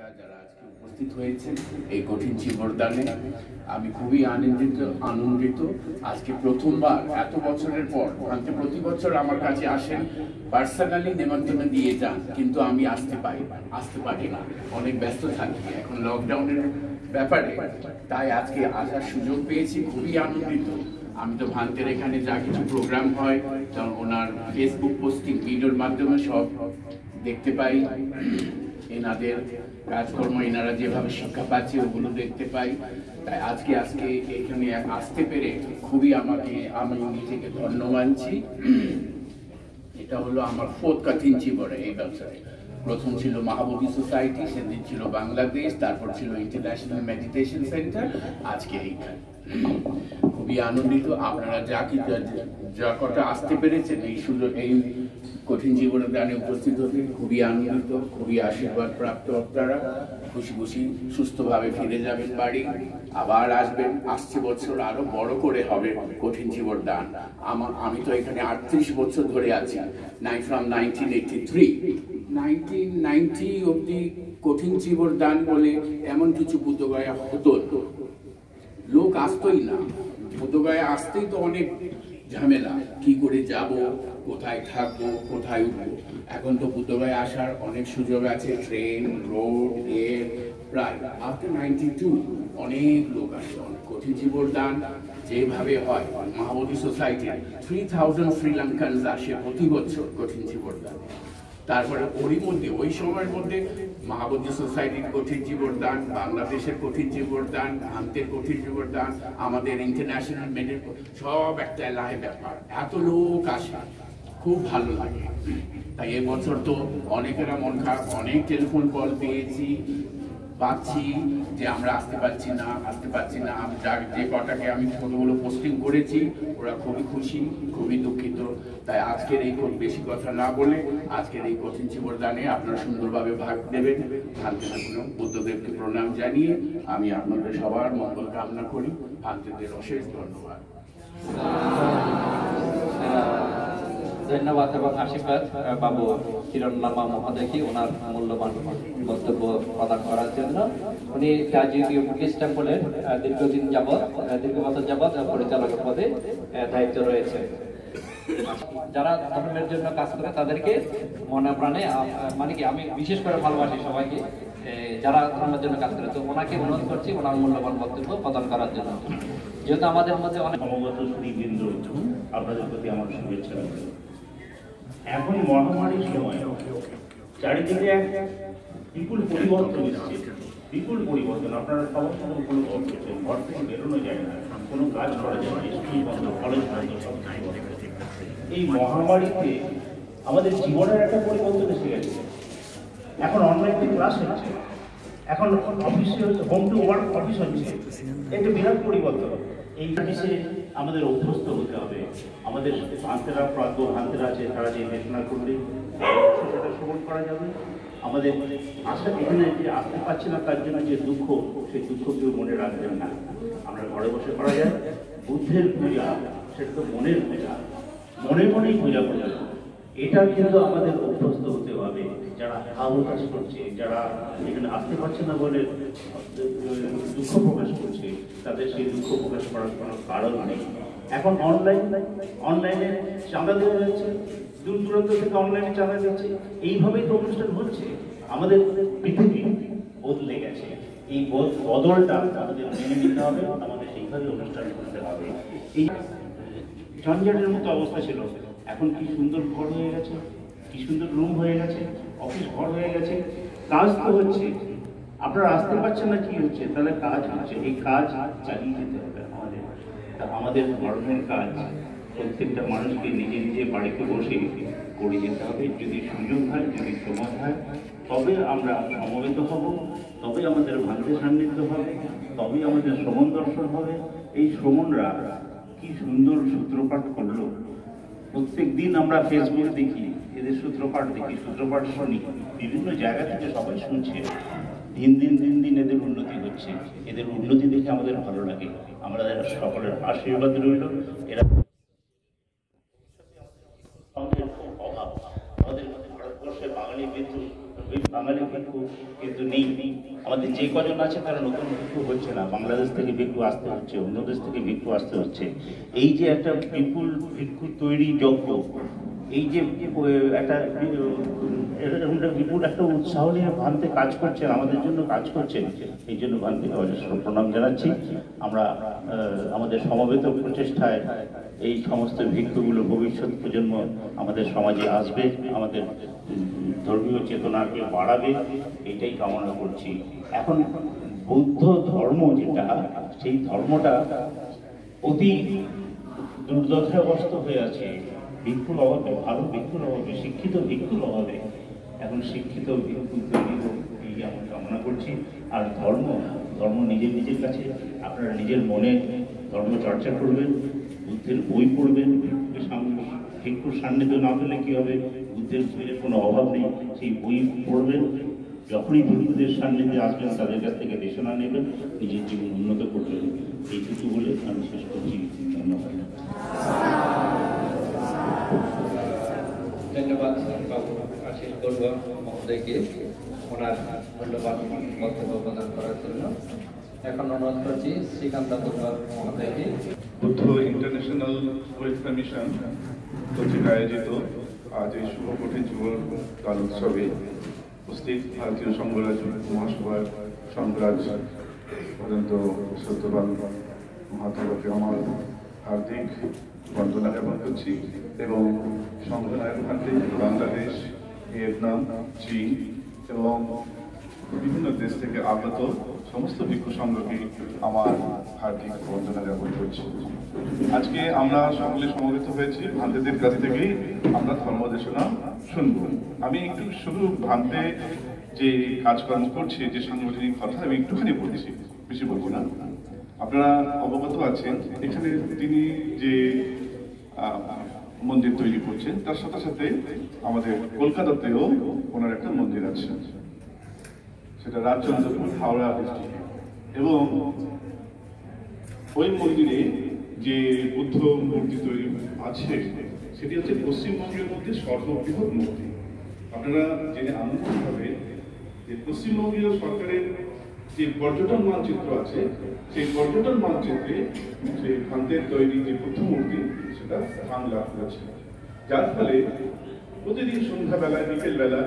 আপনারা যারা আজকে উপস্থিত হয়েছেন এই কঠিন জীবনদানে আমি খুবই আনন্দিত। আজকে প্রথমবার এত বছরের পর ভান্তে প্রতি বছর আমার কাছে আসেন, পার্সোনালি নেমন্তন্ন দিয়ে যান, কিন্তু আমি আসতে পারি না, অনেক ব্যস্ত থাকি এখন লকডাউনের ব্যাপারে, তাই আজকে আসার সুযোগ পেয়েছি, খুবই আনন্দিত। আমি তো ভান্তের এখানে যা কিছু প্রোগ্রাম হয় তখন ওনার ফেসবুক পোস্টিং ভিডিওর মাধ্যমে সব দেখতে পাই, এনাদের কাজকর্ম এনারা যেভাবে শিক্ষা পাচ্ছে ওগুলো দেখতে পাই। তাই আজকে এখানে আসতে পেরে খুবই আমি নিজেকে ধন্য মানছি। এটা হলো আমার 4th কঠিন জীবন এই ব্যবসায়। প্রথম ছিল মাহবুবী সোসাইটি, সেদিন ছিল বাংলাদেশ, তারপর ছিল ইন্টারন্যাশনাল মেডিটেশন সেন্টার, আজকে এইখানে। খুবই আনন্দিত আপনারা যা কটা আসতে পেরেছেন এই সুযোগ, এই কঠিন জীবনের দানে উপস্থিত হতে খুবই আনন্দিত, খুবই আশীর্বাদ প্রাপ্ত। আপনারা খুশি সুস্থভাবে ফিরে যাবেন বাড়ি, আবার আসবেন। আসছে বছর আরো বড় করে হবে কঠিন জীবন দান। আমি তো এখানে 38 বছর ধরে আছি, ফ্রম 1990 অব্দি কঠিন জীবন দান বলে এমন কিছু বুদ্ধগয়া হতো, লোক আসতোই না। বুদ্ধগয়া আসতেই তো অনেক ঝামেলা, কি করে যাব, কোথায় থাকবো, কোথায় উঠবো। এখন তো বুদ্ধগয়া আসার অনেক সুযোগ আছে, ট্রেন, রোড, এর প্রায় আফটার 92 অনেক লোক আসে। কঠিন জীবন দান যেভাবে হয়, মাহবুবী সোসাইটি 3000 শ্রীলঙ্কান আসে প্রতি বছর কঠিন জীবন দান। তারপরে ওই সময়ের মধ্যে মাহবুবী সোসাইটির কঠিন জীবন দান, বাংলাদেশের কঠিন জীবন দান, ভান্তের কঠিন জীবন দান, আমাদের ইন্টারন্যাশনাল মেডেল, সব একটা এলাকায় ব্যাপার, এত লোক আসে, খুব ভালো লাগে। তাই এবছর তো অনেকেরা মন খারাপ, অনেক টেলিফোন কল পাচ্ছি যে আমরা আসতে পারছি না। আমি যে কটাকে আমি ফটোগুলো পোস্টিং করেছি ওরা খুবই খুশি, খুবই দুঃখিত। তাই আজকের এই বেশি কথা না বলে আজকের এই কঠিন জীবন দানে আপনারা সুন্দরভাবে ভাগ দেবেন। ভান্তে বুদ্ধদেবকে প্রণাম জানিয়ে আমি আপনাদের সবার মঙ্গল কামনা করি। ভান্তেদের অশেষ ধন্যবাদ। ধন্যবাদ এবং আশীর্বাদ বাবু কিরণলামা মহোদয়কে ওনার মূল্যবান বক্তব্য প্রদান করার জন্য। উনি কাজীয় বুদ্ধিস্ট টেম্পলের দীর্ঘ বছর যাবৎ পরিচালক পদে দায়িত্ব রয়েছে। যারা ধর্মের জন্য কাজ করে তাদেরকে মনে প্রাণে মানে কি আমি বিশেষ করে ভালোবাসি সবাইকে, যারা ধর্মের জন্য কাজ করে। তো ওনাকে অনুরোধ করছি ওনার মূল্যবান বক্তব্য প্রদান করার জন্য। যেহেতু আমাদের মধ্যে অনেক সমবেত সুধীবৃন্দ, আপনাদের প্রতি আমার শুভেচ্ছা। এখন মহামারীর সময় চারিদিকে বিপুল পরিবর্তন এসেছে, বিপুল পরিবর্তন। আপনারা সবার সঙ্গে উপলব্ধ করছেন, ঘর থেকে বেরোনো যায় না, কোনো কাজ করা যায় না, স্কুল বন্ধ, কলেজ বন্ধ, সব বন্ধ। এই মহামারীতে আমাদের জীবনের একটা পরিবর্তন এসে গেছে। এখন অনলাইনে ক্লাস হচ্ছে, এখন অফিসে হচ্ছে, হোম টু ওয়ার্ক অফিস হচ্ছে, একটা বিরাট পরিবর্তন। এই জিনিসে আমাদের অভ্যস্ত হতে হবে। আমাদের ভান্তেরা আছে, তারা যে ঘোষণা করলে সেটা শ্রবণ করা যাবে। আমাদের এখানে যে আসতে পারছি না তার জন্য যে দুঃখ, সেই দুঃখ কেউ মনে রাখবেন না। আমরা ঘরে বসে করা যায়। বুদ্ধের পূজা সেটা তো মনের পূজা, মনেই পূজা করা যায়। এটা কিন্তু আমাদের অভ্যস্ত হতে হবে। যারা হাবুতাস করছে, যারা এখানে আসতে পারছে না বলে দুঃখ প্রকাশ করছে, তাদের সেই দুঃখ প্রকাশ করার কোনো কারণ নেই। এখন অনলাইনে চাঁদা দেওয়া যাচ্ছে, দূর দূরান্ত থেকে অনলাইনে চাঁদা দিচ্ছে, এইভাবেই তো অনুষ্ঠান হচ্ছে। আমাদের পৃথিবী বদলে গেছে, এই বদলটা আমাদের মেনে নিতে হবে, আমাদের সেইভাবে অনুষ্ঠান করতে হবে। এই ঝঞ্ঝাটের মতো অবস্থা ছিল, এখন কি সুন্দর ঘর হয়ে গেছে, কি সুন্দর রুম হয়ে গেছে, অফিস ঘর হয়ে গেছে, কাজ তো হচ্ছে। আপনারা আসতে পারছেন না, কি হচ্ছে? তাহলে কাজ হচ্ছে, এই কাজ চালিয়ে যেতে হবে আমাদের ধর্মের কাজ প্রত্যেকটা মানুষকে নিজে বাড়িতে বসে করে যেতে হবে। যদি সুযোগ হয়, যদি সময় হয়, তবে আমরা সমবেত হব, তবে আমাদের ভান্তে সান্নিধ্য হবে, তবে আমাদের শ্রমণ দর্শন হবে। এই শ্রমণরা কি সুন্দর সূত্রপাঠ করলো। প্রত্যেক দিন আমরা ফেসবুকে দেখি, এদের সূত্রপাঠ দেখি, সূত্রপাঠ শুনি, বিভিন্ন জায়গা থেকে সবাই শুনছে। দিন দিন এদের উন্নতি হচ্ছে। এদের উন্নতি দেখে আমাদের ভালো লাগে। আমাদের সকলের আশীর্বাদ রইল। এরা অভাব আমাদের ভারতবর্ষে বাঙালি বিদ্যুৎ বাঙালি ভিক্ষু কিন্তু নেই। আমাদের যে কজন আছে তারা নতুন ভিক্ষু হচ্ছে না, বাংলাদেশ থেকে ভিক্ষু আসতে হচ্ছে, অন্য দেশ থেকে ভিক্ষু আসতে হচ্ছে। এই যে একটা বিপুল ভিক্ষু তৈরি যজ্ঞ, এই যে একটা বিপুল একটা উৎসাহ নিয়ে ভান্তে কাজ করছেন, আমাদের জন্য কাজ করছেন, এই জন্য ভান্তিকে অজস্র প্রণাম জানাচ্ছি। আমরা আমাদের সমবেত প্রচেষ্টায় এই সমস্ত ভিক্ষুগুলো ভবিষ্যৎ প্রজন্ম আমাদের সমাজে আসবে, আমাদের ধর্মীয় চেতনাকে বাড়াবে, এটাই কামনা করছি। এখন বৌদ্ধ ধর্ম যেটা, সেই ধর্মটা অতি দুর্দশাগ্রস্ত হয়ে আছে ভিক্ষুর অভাবে, ভালো ভিক্ষুর অভাবে, শিক্ষিত ভিক্ষুর অভাবে। এখন শিক্ষিত ভিক্ষু তৈরি হোক, এই আমরা কামনা করছি। আর ধর্ম নিজের নিজের কাছে, আপনারা নিজের মনে ধর্ম চর্চা করবেন, বুদ্ধের বই পড়বেন। ভিক্ষুর সান্নিধ্য না পেলে কী হবে, বুদ্ধের বইয়ের কোনো অভাব নেই, সেই বই পড়বেন। যখনই ভিক্ষুদের সান্নিধ্যে আসবেন তাদের কাছ থেকে দেশনা নেবেন, নিজের জীবন উন্নত করবেন। এইটুকু বলে আমি শেষ করছি। ধন্যবাদ। ধন্যবাদ বাবু আশিস বড়ুয়া মহোদয়কে ওনার মূল্যবান বক্তব্য প্রদান করার জন্য। এখন অনুরোধ করছি শ্রীকান্ত বড়ুয়া মহোদয়কে। বুদ্ধ ইন্টারন্যাশনাল ওয়েলফেয়ার মিশন কর্তৃক আয়োজিত আজ এই শুভ কঠিন যুবকাল উৎসবে উপস্থিত ভারতীয় সংঘরাজ মহাসভার সংঘরাজ পর্যন্ত শ্রদ্ধবান মহাত্মাকে আমার হার্দিক বন্দনা জ্ঞাপন করছি এবং সংঘনায়ক ভান্তে বাংলাদেশ, ভিয়েতনাম, চীন এবং বিভিন্ন দেশ থেকে আগত সমস্ত ভিক্ষু সংঘকে আমার হার্দিক বন্দনা জ্ঞাপন করছি। আজকে আমরা সকলে সমবেত হয়েছি, ভান্তেদের কাছ থেকেই আমরা ধর্মদেশনা শুনব। আমি একটু শুধু ভান্তে যে কাজকর্ম করছি, যে সাংগঠনিক কথা আমি একটুখানি বলছি, বেশি বলবো না। আপনারা অবগত আছেন এখানে তিনি যে মন্দির তৈরি করছেন, তার সাথে সাথে আমাদের কলকাতাতেও ওনার একটা মন্দির আছে, সেটা রাজচন্দ্রপুর, হাওড়া ডিস্ট্রিক্টে। এবং ওই মন্দিরে যে বুদ্ধ মূর্তি তৈরি আছে সেটি হচ্ছে পশ্চিমবঙ্গের মধ্যে সর্ববৃহৎ মূর্তি। আপনারা জেনে আনন্দিত হবে যে পশ্চিমবঙ্গীয় সরকারের যে পর্যটন মানচিত্র আছে, সেই পর্যটন মানচিত্রে সেই ভান্তের তৈরি যে বুদ্ধ মূর্তি সেটা স্থান লাভ করেছে, যার ফলে প্রতিদিন সন্ধ্যাবেলায়, বিকেলবেলা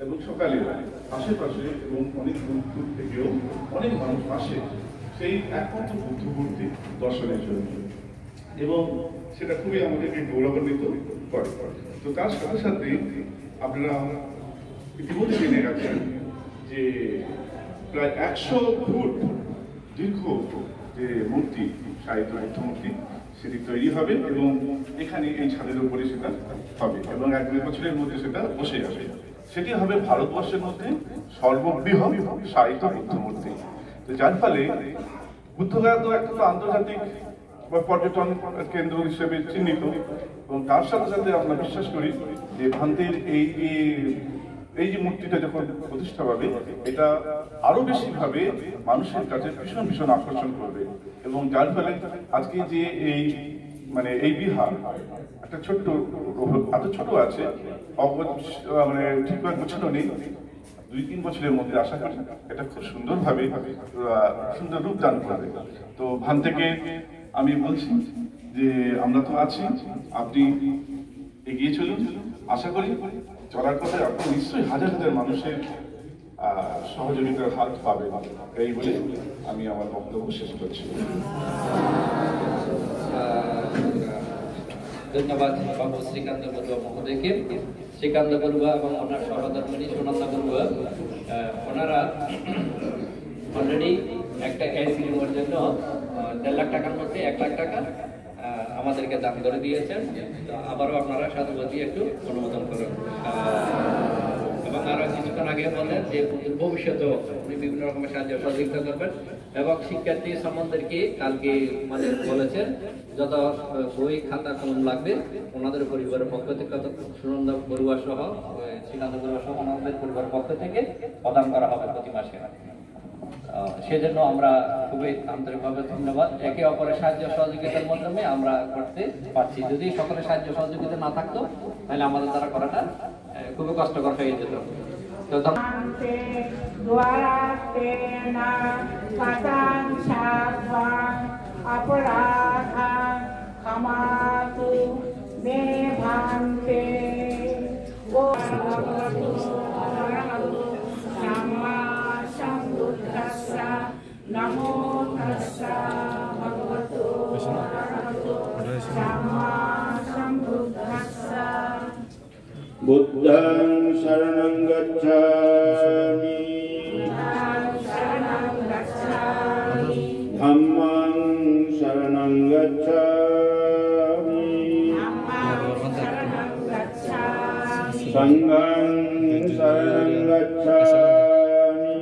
এবং সকালে আশেপাশে এবং অনেক দূর থেকেও অনেক মানুষ আসে সেই একমাত্র বুদ্ধ মূর্তি দর্শনের জন্য, এবং সেটা খুবই আমাদেরকে গৌরবান্বিত করে। তো তার সাথে সাথে আপনারা ইতিমধ্যে জেনে গেছেন যে প্রায় 100 ফুট দীর্ঘ যে মূর্তি, সাহিত্য বুদ্ধ মূর্তি, সেটি তৈরি হবে এবং এখানে এই ছাদের উপরে সেটা হবে এবং 1-2 বছরের মধ্যে সেটা বসে যাবে। সেটি হবে ভারতবর্ষের মধ্যে সর্ববৃহৎ সাহিত্য বুদ্ধ মূর্তি। তো যার ফলে বুদ্ধগয়া তো একটা তো আন্তর্জাতিক বা পর্যটন কেন্দ্র হিসেবে চিহ্নিত, এবং তার সাথে সাথে আমরা বিশ্বাস করি যে ভান্তের এই যে মূর্তিটা যখন প্রতিষ্ঠা পাবে, এটা আরো বেশি ভাবে মানুষের কাছে ভীষণ ভীষণ আকর্ষণ করবে। এবং যার ফলে আজকে যে এই বিহার একটা ছোট্ট, এত ছোট আছে, মানে ঠিক গোছানো নেই, 2-3 বছরের মধ্যে আশা করি এটা খুব সুন্দরভাবে সুন্দর রূপ দান করবে। তো ভান থেকে আমি বলছি যে আমরা তো আছি, আপনি এগিয়ে চলুন। আশা করি চলার পথে আপনি নিশ্চয়ই হাজার হাজার মানুষের সহযোগিতার হাত পাবেন। এই বলে আমি আমার বক্তব্য শেষ করছি। ধন্যবাদ বাবু শ্রীকান্ত বড়ুয়া মহোদয়কে। শ্রীকান্ত বড়ুয়া এবং ওনার সহধর্মিণী সুনন্দা বড়ুয়া, ওনারা অলরেডি একটা এসি রুমের জন্য 1.5 লাখ টাকার মধ্যে 1 লাখ টাকা আমাদেরকে দান করে দিয়েছেন। তো আবারও আপনারা সাধুবাদী একটু অনুমোদন করুন। এবং আরো কিছুক্ষণ আগে বললেন যে ভবিষ্যতেও উনি বিভিন্ন রকমের সাহায্য সহযোগিতা করবেন এবং শিক্ষার্থী সম্বন্ধে কালকে মানে বলেছেন যত বই খাতা কলম লাগবে ওনাদের পরিবারের পক্ষ থেকে, সুনন্দা বড়ুয়া সহ শ্রীকান্ত বড়ুয়া সহ ওনাদের পরিবারের পক্ষ থেকে প্রদান করা হবে প্রতি মাসে। সেজন্য আমরা খুবই আন্তরিকভাবে ধন্যবাদ। একে অপরের সাহায্য সহযোগিতার মাধ্যমে আমরা করতে পারছি। যদি সকলের সাহায্য সহযোগিতা না থাকতো তাহলে আমাদের দ্বারা করাটা খুবই কষ্টকর হয়ে যেত। তো द्वारातेन कथं शास्त्रं अपराधं क्षमातु मे भान्ते सम्मा सम्बुद्धस्स नमो तस्स भगवतो अरहतो सम्मा सम्बुद्धस्स बुद्धं शरणं गच्छामि धम्मं शरणं गच्छामि संघं शरणं गच्छामि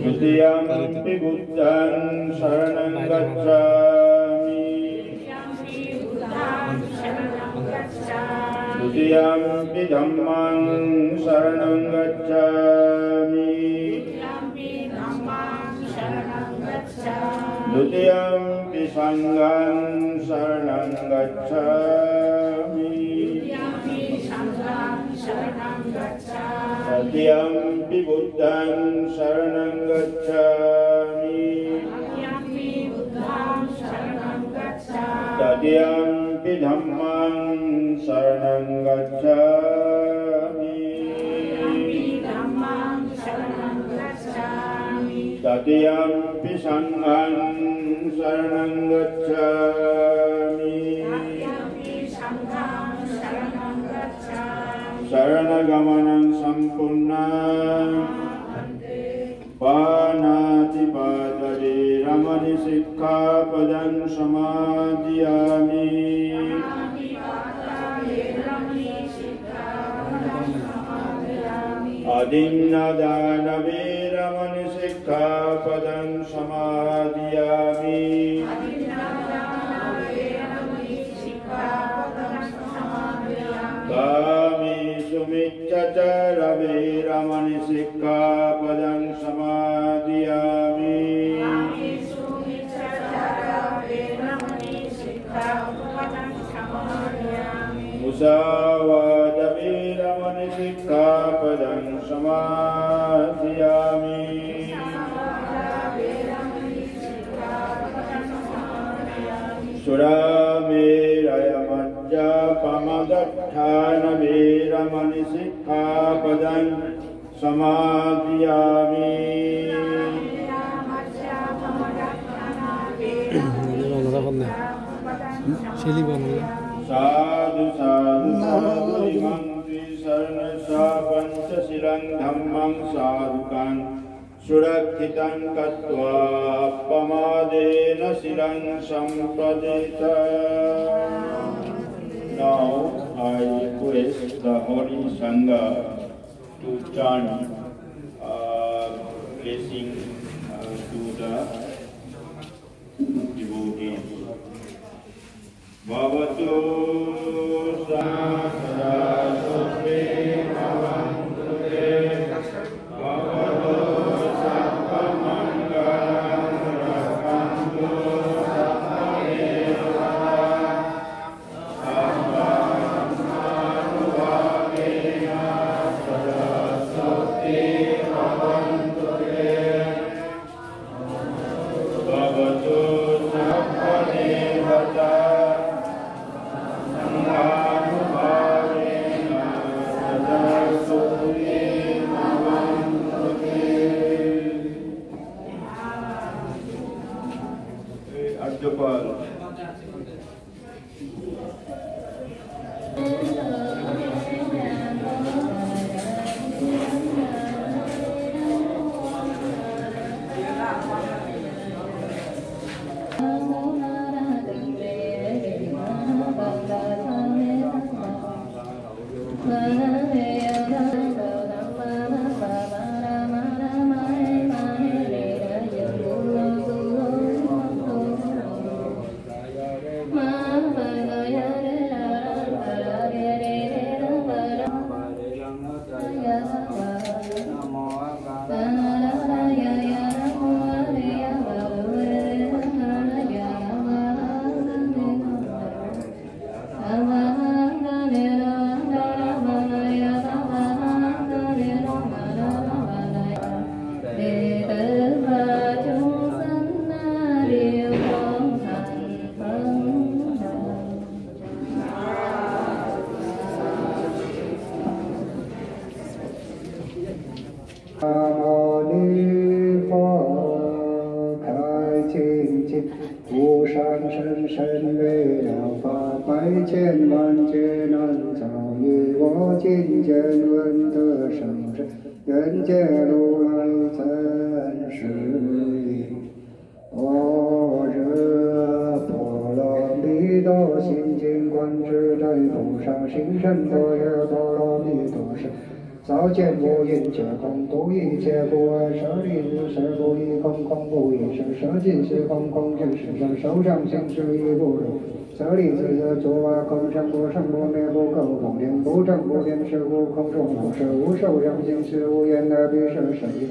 द्वितीयंपि बुद्धं शरणं गच्छामि द्वितीयंपि धम्मं शरणं गच्छामि द्वितीयंपि संघं शरणं गच्छामि तृतीयंपि बुद्धं शरणं गच्छामि तृतीयंपि धम्मं शरणं गच्छामि तृतीयंपि संघं शरणं गच्छामि शरणगमनं सम्पूर्णं पाणातिपातये रमणि सिक्खापदं समादयामि अदिन्नदानवीरमणि सिक्खापदं समादयामि कामेषु मिच्छचरवीरमणि सिक्खापदं समादयामि मुसावादवीरमणि सिक्खापदं समादयामि सुरामेरयमज्जापमदत्थानवीरमणि सिक्खापदं समादयामि साधु साधु साधु इमं त्रिशरणसा पंचशीलं धम्मं साधुकां सुरक्षितं कृत्वा पमादेन Shillong सम्पदेत. Now I request the Holy Sangha to chant blessing to the devotees. Bhavatu sahasra sute bhavantu te bhavatu sappamangala rakantu sappameva sappammanubhavena saraswati bhavantu te bhavatu sappamevata Sanghānubhāvena 无上甚深微妙法，百千万劫难遭遇。我今见闻得生者，愿解如来真实义。般若波罗蜜多心经观自在菩萨行深般若波罗蜜多时。照见无因皆空，度一切不爱，舍利子，舍不异空，空不异舍，舍尽是空，空尽是舍，手上行识亦不如。舍利子，舍诸法空，生不生不灭不垢，不净不正不变，是无空中无色，无受想行识，无言而彼舍舍也。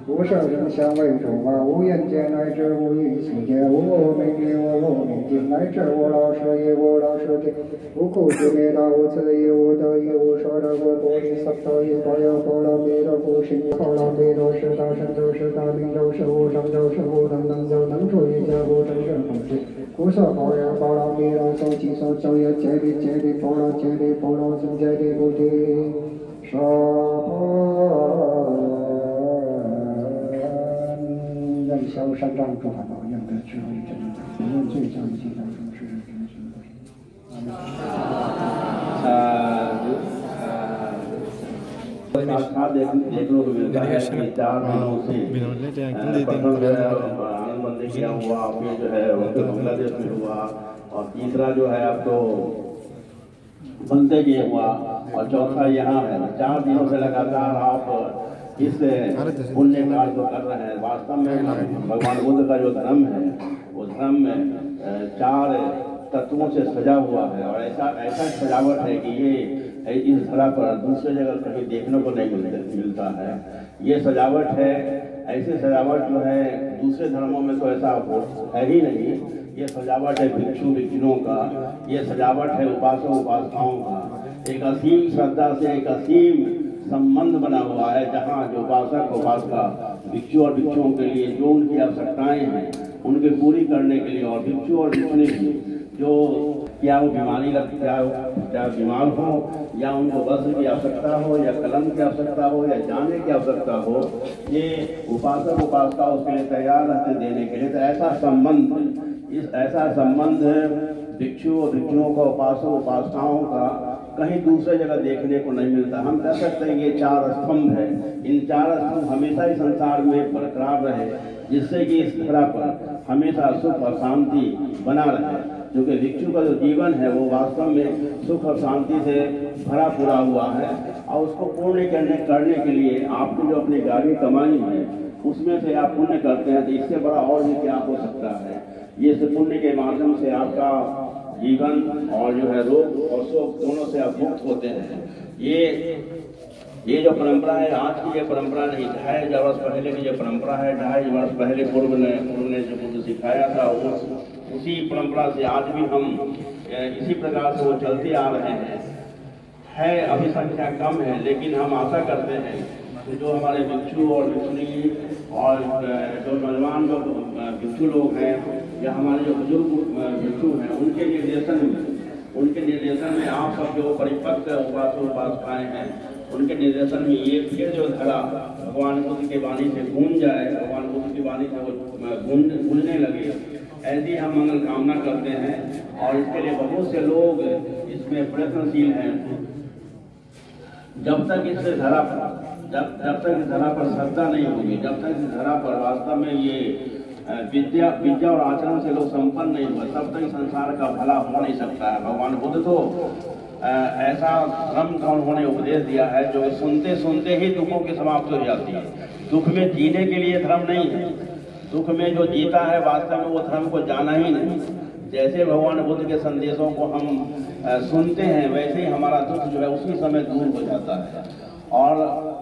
无色声香味触法，无眼界乃至无意识界，无我名亦无我名尽，乃至无老师亦无老师尽，无苦集灭道，无慈亦无得亦无说得无菩提萨埵亦般若波罗蜜多故行波罗蜜多是大神咒是大明咒是无上咒是无等等咒，能除一切无真实空虚。故说般若波罗蜜多所其所咒也，揭谛揭谛波罗揭谛波罗僧揭谛菩提萨婆。消三障诸烦恼，愿得智慧真理，不论罪障尽当中世世真心不生。देखने को मिलता है कि 4 दिनों से प्रथम जो है आनंद बंदे किया हुआ, फिर जो है बांग्लादेश में हुआ, और तीसरा जो है आपको बनते किए हुआ, और चौथा यहाँ है। 4 दिनों से लगातार आप इस पुण्य कार्य को कर रहे हैं। वास्तव में भगवान बुद्ध का जो धर्म है वो धर्म में 4 तत्वों से सजा हुआ है, और ऐसा सजावट है कि ये इस धरा पर दूसरे जगह कहीं देखने को नहीं मिलता है। ये सजावट है, ऐसी सजावट जो है दूसरे धर्मों में तो ऐसा है ही नहीं। ये सजावट है भिक्षु भिक्षुओं का, ये सजावट है उपासक उपासनाओं का। एक असीम श्रद्धा से एक असीम संबंध बना हुआ है, जहाँ जो उपासक उपासका भिक्षु और भिक्षुओं के लिए जो उनकी आवश्यकताएं हैं उनके पूरी करने के लिए, और भिक्षु और भिक्षुणी भी जो क्या वो बीमारी लगती चाहे बीमार हो, या उनको वस्त्र की आवश्यकता हो, या कलम की आवश्यकता हो, या जाने की आवश्यकता हो, ये उपासक उपासका उसके लिए तैयार रहते देने के लिए। तो ऐसा संबंध भिक्षु और भिक्षुओं का उपासक उपासनाओं का कहीं दूसरे जगह देखने को नहीं मिलता। हम कह सकते हैं ये 4 स्तंभ है। इन 4 स्तंभ हमेशा ही संसार में बरकरार रहे, जिससे कि इस धरा पर हमेशा सुख और शांति बना रहे। क्योंकि भिक्षु का जो जीवन है वो वास्तव में सुख और शांति से भरा पूरा हुआ है, और उसको पूर्ण करने के लिए आपकी जो अपनी गाड़ी कमाई है उसमें से आप पुण्य करते हैं, तो इससे बड़ा और भी क्या हो सकता है। ये पुण्य के माध्यम से आपका जीवन और जो है रोग और शोक दोनों से आप मुक्त होते हैं। ये जो परंपरा है आज की, ये परंपरा नहीं, 2500 वर्ष पहले की जो परंपरा है, 2.5 वर्ष पहले पूर्व ने जो कुछ सिखाया था उसी परंपरा से आज भी हम इसी प्रकार से वो चलते आ रहे हैं। है अभी संख्या कम है, लेकिन हम आशा करते हैं कि जो हमारे भिक्षु और भिक्षुणी और जो नौजवान जो भिक्षु लोग हैं या हमारे जो बुजुर्ग भिक्षु हैं उनके निर्देशन में आप सब जो परिपक्व उपासक उपासिकाएं हैं उनके निर्देशन में ये फिर जो धरा भगवान बुद्ध की वाणी से गूंज जाए, भगवान बुद्ध की वाणी से वो गूंजने लगे, ऐसी हम मंगल कामना करते हैं। और इसके लिए बहुत से लोग इसमें प्रयत्नशील हैं। जब तक इस धरा पर श्रद्धा नहीं होगी, जब तक इस धरा पर वास्तव में ये विद्या और आचरण से लोग संपन्न नहीं हुए, तब तक संसार का भला हो नहीं सकता है। भगवान बुद्ध तो ऐसा धर्म का उन्होंने उपदेश दिया है जो सुनते सुनते ही दुखों की समाप्ति हो जाती है। दुख में जीने के लिए धर्म नहीं है, दुख में जो जीता है वास्तव में वो धर्म को जाना ही नहीं। जैसे भगवान बुद्ध के संदेशों को हम सुनते हैं, वैसे ही हमारा दुख जो है उसी समय दूर हो जाता है, और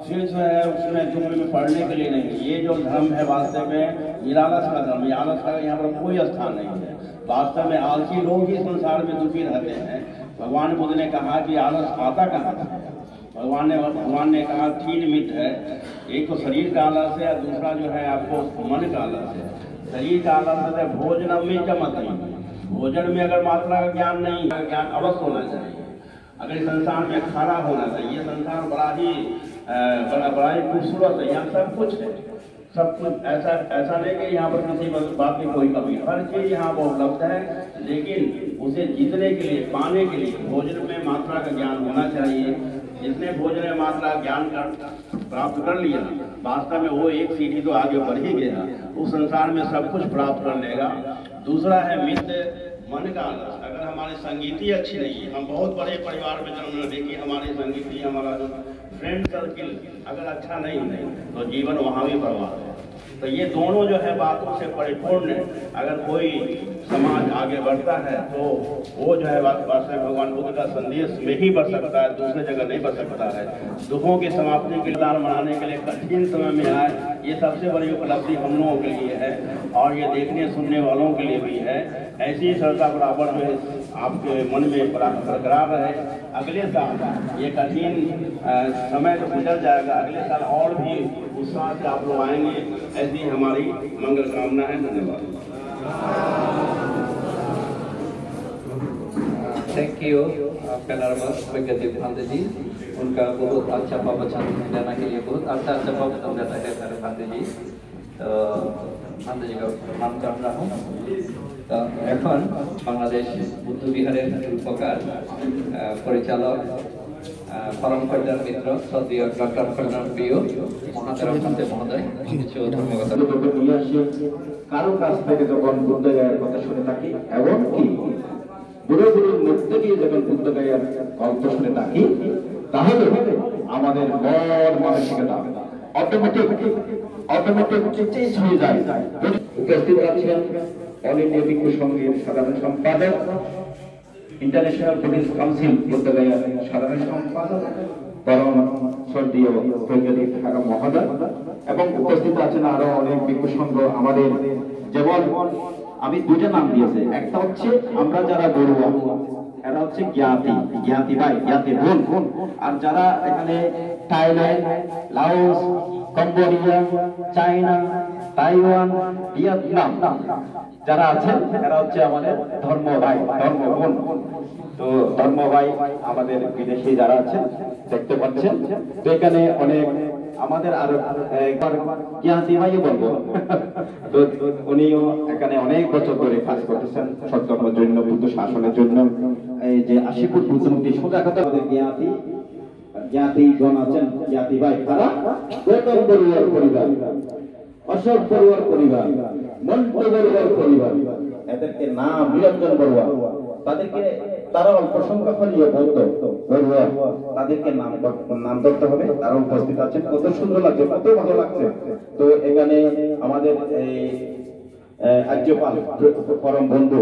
फिर जो है उसमें दुख में पढ़ने के लिए नहीं। ये जो धर्म है वास्तव में निरालस का धर्म, आलस का यहाँ पर कोई स्थान नहीं है। वास्तव में आलसी लोग ही संसार में दुखी रहते हैं। भगवान बुद्ध ने कहा कि आलस आता कहाँ है। भगवान ने कहा 3 मित है, एक तो शरीर का आलस है, दूसरा जो है आपको मन का आलस है। शरीर का आलस है भोजन में चमत नहीं, भोजन में अगर मात्रा का ज्ञान नहीं, ज्ञान अवश्य होना चाहिए। अगर इस संसार में खाना होना चाहिए, संसार बड़ा ही बड़ा ही खूबसूरत है। यहाँ सब कुछ है, सब कुछ ऐसा नहीं कि यहाँ पर किसी बात की कोई कमी, हर चीज यहाँ पर उपलब्ध है। लेकिन उसे जीतने के लिए, पाने के लिए भोजन में मात्रा का ज्ञान होना चाहिए। जिसने भोजन में मात्रा ज्ञान प्राप्त कर लिया, वास्तव में वो एक सीढ़ी तो आगे बढ़ ही गया, उस संसार में सब कुछ प्राप्त कर लेगा। दूसरा है मित्र मन का आलस। अगर हमारी संगीति अच्छी नहीं है, हम बहुत बड़े परिवार में जन्म ले, देखिए हमारी संगीति, हमारा जो फ्रेंड सर्किल अगर अच्छा नहीं है तो जीवन वहाँ भी बर्बाद है। तो ये दोनों जो है बातों से परिपूर्ण, अगर कोई समाज आगे बढ़ता है तो वो जो है वास्तव में भगवान बुद्ध का संदेश में ही बढ़ सकता है, दूसरे जगह नहीं बढ़ सकता है। दुखों की समाप्ति के दार मनाने के लिए कठिन समय में आए, ये सबसे बड़ी उपलब्धि हम लोगों के लिए है और ये देखने सुनने वालों के लिए भी है। ऐसी ही श्रद्धा बराबर में आपके मन में बरकरार रहे। अगले साल ये कठिन समय तो गुजर जाएगा, अगले साल और भी उत्साह से आप लोग आएंगे, ऐसी हमारी मंगल कामना है। धन्यवाद। थैंक यू वैज्ञानिक भांते जी, उनका बहुत अच्छा प्रवचन देने के लिए बहुत अच्छा प्रवचन देता है सारे भांते जी। तो भांते जी का प्रणाम कर रहा हूँ। तो এখন বাংলাদেশ বুদ্ধ বিহারের রূপকার পরিচালক परम कल्याण मित्र सद्य डॉक्टर कल्याण प्रिय মহাতারা ভান্তে মহোদয় কিছু ধর্মগত নিয়ে আসি। কারো কাছ থেকে যখন বুদ্ধগয়ার কথা শুনে থাকি এবং কি বুড়ো বুড়োর মুখ থেকে যখন বুদ্ধগয়ার গল্প শুনে থাকি, তাহলে আমাদের মন মানসিকতা অটোমেটিক চেঞ্জ হয়ে যায়। উপস্থিত আছেন অল ইন্ডিয়া ভিক্ষু সংঘের সাধারণ সম্পাদক, ইন্টারন্যাশনাল বুদ্ধিস্ট কাউন্সিল বুদ্ধগয়ার সাধারণ সম্পাদক পরম শ্রদ্ধেয় বৈজ্ঞানিক হারাম মহোদয়, এবং উপস্থিত আছেন আরো অনেক ভিক্ষু সংঘ আমাদের। যেমন আমি দুইটা নাম দিয়েছি, একটা হচ্ছে আমরা যারা বড়ুয়া, এরা হচ্ছে জ্ঞাতি ভাই, জ্ঞাতি বোন। আর যারা এখানে Thailand, Laos, Cambodia, China, Taiwan, Vietnam যারা আছেন এরা হচ্ছে আমাদের ধর্ম ভাই, ধর্ম বোন। তো ধর্ম ভাই আমাদের বিদেশি যারা আছেন দেখতে পাচ্ছেন। তো এখানে অনেক আমাদের আরো জ্ঞাতি ভাই বলবো, তো উনিও এখানে অনেক বছর ধরে কাজ করতেছেন সত্যকর্মের জন্য, বুদ্ধ শাসনের জন্য। এই যে 80 ফুট বুদ্ধমূর্তি, সোজা কথা আমাদের জ্ঞাতিগণ আছেন, জ্ঞাতি ভাই, তারা গৌতম বড়ুয়ার পরিবার, অশোক বড়ুয়ার পরিবার, মন্টু বড়ুয়ার পরিবার, এদেরকে নাম নিরঞ্জন বড়ুয়া, তাদেরকে তারা অল্প সংখ্যক হলেও বড়ুয়া, তাদেরকে নাম ধরতে হবে। তারা উপস্থিত আছেন, কত সুন্দর লাগছে, কত ভালো লাগছে। তো এখানে আমাদের এই আর্যপাল পরম বন্ধু,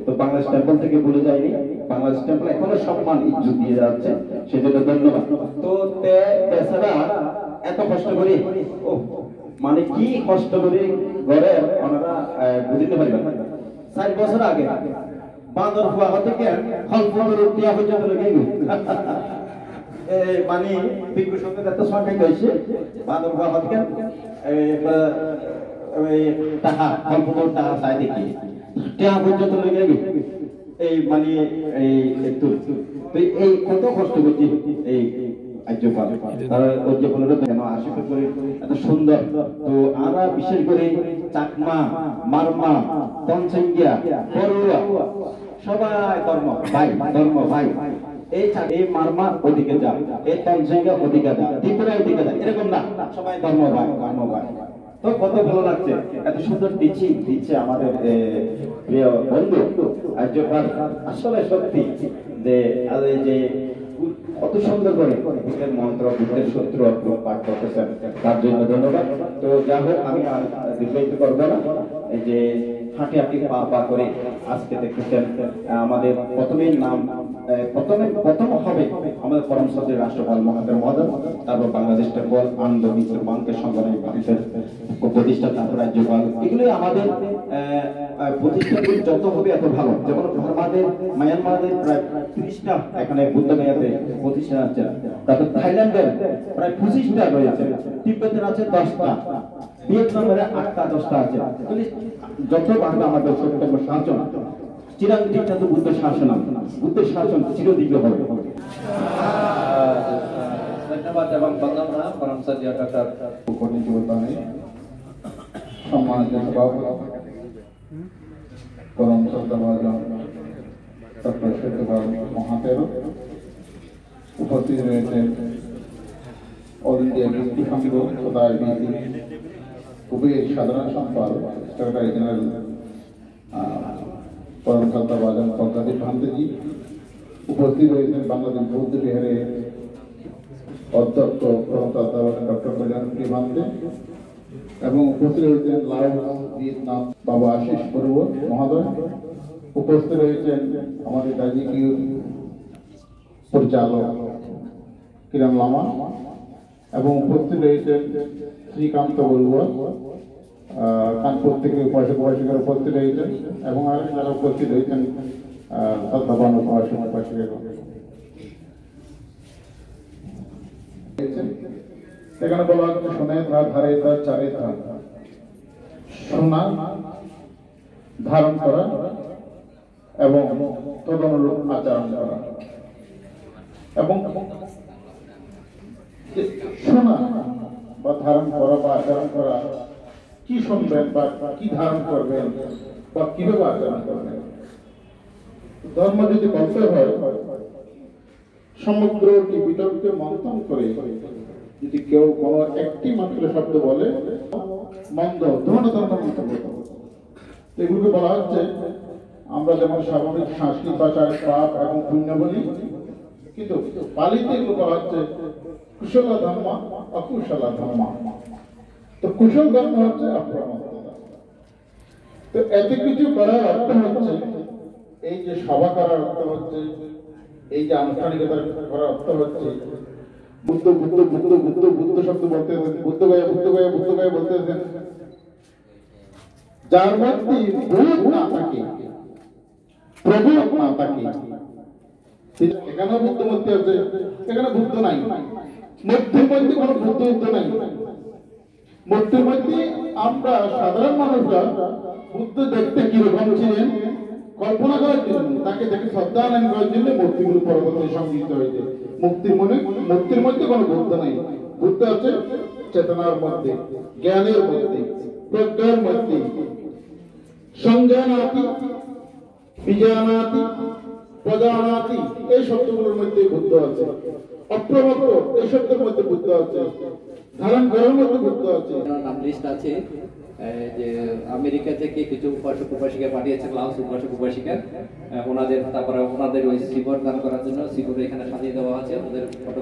তো বাংলাদেশ টেম্পল থেকে ভুলে যায়নি, বাংলাদেশ টেম্পল এখনো সম্মান ইজ্জত দিয়ে যাচ্ছে, সেজন্য ধন্যবাদ। তো তাছাড়া এত কষ্ট করে, ও মানে কি কষ্ট করে ঘরে ওনারা বুঝতে পারবেন। 4 বছর আগে বাঁদর ফুয়া থেকে টিয়া পর্যন্ত লেগে মানে ভিক্ষু সংঘের এত সংখ্যা হয়েছে, বাঁদর ফুয়া থেকে টাকা টাকা চাই দেখি টিয়া পর্যন্ত লেগে এই মানে একটু এই কত কষ্ট করছি এই এত সুন্দর। তো আমরা বিশেষ করে চাকমা, মারমা, তনসিঙ্গিয়া, বড়ুয়া সবাই ধর্ম ভাই, ধর্ম ভাই। এই মারমা ওদিকে যা, এই তনসিঙ্গিয়া ওদিকে যা, ত্রিপুরা ওদিকে যা, এরকম না, সবাই ধর্ম ভাই, ধর্ম ভাই। তো কত ভালো লাগছে, এত সুন্দর দিচ্ছে আমাদের প্রিয় বন্ধু আর্যপাল। আসলে সত্যি যে কত সুন্দর করে বুদ্ধের মন্ত্র, বুদ্ধের সূত্র পাঠ করতেছেন, তার জন্য ধন্যবাদ। তো যা হোক, আমি আর দীর্ঘায়িত করবো না। এই যে হাঁটি হাঁটি পা করে আজকে দেখতেছেন আমাদের প্রথম হবে আমাদের পরম শ্রদ্ধেয় রাষ্ট্রপাল মহাদেব মহোদয়, তারপর বাংলাদেশ টেম্পল, আনন্দ মিত্র বাংকের সংগঠনের প্রতিষ্ঠা, তারপর রাজ্যপাল। এগুলোই আমাদের প্রতিষ্ঠানগুলি যত হবে এত ভালো। যেমন আমাদের মায়ানমারের প্রায় 30টা এখানে বুদ্ধগয়াতে প্রতিষ্ঠান আছে, তারপর থাইল্যান্ডের প্রায় 25টা রয়েছে, তিব্বতের আছে 10টা, ভিয়েতনামের 8টা 10টা আছে। যত বাড়বে আমাদের সত্যকর্ম শাসন, চিরাঙ্গিকটা তো বুদ্ধ শাসন, বুদ্ধের শাসন চিরদীর্ঘ হবে। ধন্যবাদ এবং বন্দনা পরম শ্রদ্ধেয় ডক্টর কঠিন জীবদানে সম্মানিত সভাপতি পরম শ্রদ্ধাভাজন ডক্টর সত্যবান মহাতের উপস্থিত রয়েছেন অল ইন্ডিয়া বিজেপি সংঘ তথা আইবিসি কুবের সাধারণ সম্পাদক সেক্রেটারি জেনারেল পরম শ্রদ্ধাভাজন প্রজ্ঞাদীপ ভান্তেজি, উপস্থিত রয়েছেন বাংলাদেশ বৌদ্ধ বিহারের অধ্যক্ষ পরম শ্রদ্ধাভাজন ডক্টর কল্যাণ ভান্তে এবং উপস্থিত রয়েছেন লাওস ভিয়েতনাম বাবা আশিস বড়ুয়া মহোদয়, উপস্থিত রয়েছেন আমাদের রাজকীয় পরিচালক কিরণ লামা এবং উপস্থিত রয়েছেন শ্রীকান্ত বড়ুয়া কানপুর থেকে উপাসক উপাসিকার উপস্থিত রয়েছেন এবং আরো যারা উপস্থিত রয়েছেন শ্রদ্ধাবান উপাসক উপাসিকা। সেখানে বলা হচ্ছে সোনে ধারে ধার চারে ধার, সোনা ধারণ করা এবং তদনুরূপ আচরণ করা এবং সোনা বা ধারণ করা বা আচরণ করা, কি শুনবেন বা কি ধারণ করবেন বা কিভাবে আচরণ করবেন। ধর্ম যদি বলতে হয় সমগ্রটি বিতর্কে মন্থন করে যদি কেউ কোনো একটি মাত্র শব্দ বলে মন্দ ধর্ম এগুলোকে বলা হচ্ছে আমরা যেমন স্বাভাবিক সংস্কৃত ভাষায় পাপ এবং পুণ্য বলি, কিন্তু পালিতে এগুলো বলা হচ্ছে কুশল ধর্ম অকুশল ধর্ম। তো কুশল ধর্ম হচ্ছে অপ্রমত্ততা। তো এত কিছু করার অর্থ হচ্ছে এই যে সভা করার অর্থ হচ্ছে এই যে আনুষ্ঠানিকতা করার অর্থ হচ্ছে বুদ্ধ বুদ্ধ বুদ্ধ বুদ্ধ বুদ্ধ শব্দ বলতে বুদ্ধ গায়ে বুদ্ধ গায়ে বুদ্ধ গায়ে বলতে যার মধ্যে ভূত না থাকে প্রভু না থাকে, এখানে বুদ্ধ মধ্যে আছে, এখানে বুদ্ধ নাই, মধ্যের মধ্যে কোনো বুদ্ধ নাই। মধ্যের মধ্যে আমরা সাধারণ মানুষরা বুদ্ধ দেখতে কিরকম ছিলেন কল্পনা করার জন্য, তাকে দেখে শ্রদ্ধা আনয়ন করার জন্য মূর্তিগুলো পরবর্তী সংগৃহীত হয়েছে। মূর্তির মধ্যে কোনো বুদ্ধ নাই, বুদ্ধ আছে চেতনার মধ্যে, জ্ঞানের মধ্যে, প্রজ্ঞার মধ্যে। সংজ্ঞানাতি বিজ্ঞানাতি প্রজানাতি এই শব্দগুলোর মধ্যে বুদ্ধ আছে, অপ্রমত্ত এই শব্দের মধ্যে বুদ্ধ আছে, ধারণ করার মধ্যে বুদ্ধ আছে। নাম লিস্ট আছে যে আমেরিকা থেকে কিছু উপাসক উপাসিকা পাঠিয়েছে, লাওস উপাসক উপাসিকা, ওনাদের তারপরে ওনাদের ওই শিবর দান করার জন্য শিবর এখানে সাজিয়ে দেওয়া আছে, ওদের ফটো